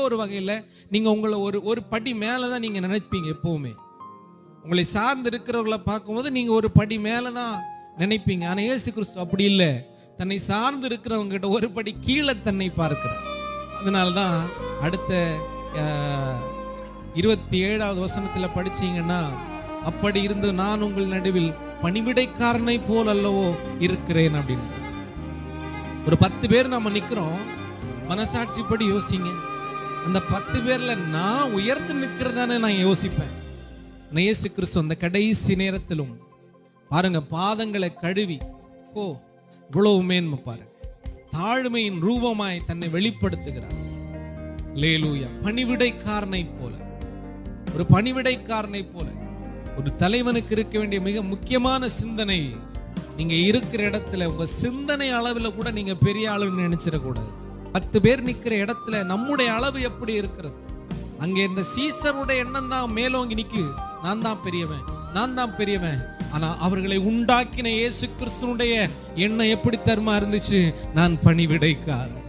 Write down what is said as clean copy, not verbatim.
ஒரு வகையில் நீங்க உங்களை ஒரு படி மேலதான் நீங்க நினைப்பீங்க. எப்பவுமே உங்களை சார்ந்து இருக்கிறவர்களை பார்க்கும்போது நீங்க ஒரு படி மேலதான் நினைப்பீங்க. ஆனா இயேசு கிறிஸ்து அப்படி இல்லை. தன்னை சார்ந்து இருக்கிறவங்க கிட்ட ஒரு படி கீழே தன்னை பார்க்கிறார். அதனால்தான் அடுத்த 27வது வசனத்துல படிச்சீங்கன்னா, அப்படி இருந்து நான் உங்கள் நடுவில் பணிவிடைக்காரனை போல் அல்லவோ இருக்கிறேன் அப்படின்னு. ஒரு 10 பேர் நம்ம நிக்கிறோம். மனசாட்சிப்படி யோசிங்க. அந்த 10 பேர்ல நான் உயர்ந்து நிற்கிறதானே நான் யோசிப்பேன். இயேசு கிறிஸ்து அந்த கடைசி நேரத்திலும் பாருங்க, பாதங்களை கழுவி இவ்வளவு மேன்மை பாருங்க, தாழ்மையின் ரூபமாய் தன்னை வெளிப்படுத்துகிறார். அல்லேலூயா. பணிவிடைக்காரனை போல, ஒரு பணிவிடைக்காரனை போல. ஒரு தலைவனுக்கு இருக்க வேண்டிய மிக முக்கியமான சிந்தனை, நீங்க இருக்கிற இடத்துல உங்க சிந்தனை அளவுல கூட நீங்க பெரிய ஆளுன்னு நினைச்சிடக்கூடாது. 10 பேர் நிக்கிற இடத்துல நம்முடைய அளவு எப்படி இருக்கிறது? அங்கே இந்த சீசருடைய எண்ணம் தான் மேலோங்கி நிக்கு. நான் தான் பெரியவன், நான் தான் பெரியவன். ஆனா அவர்களை உண்டாக்கின இயேசு கிறிஸ்துனுடைய எண்ணம் எப்படி தருமா இருந்துச்சு? நான் பணிவிடைக்காரன்.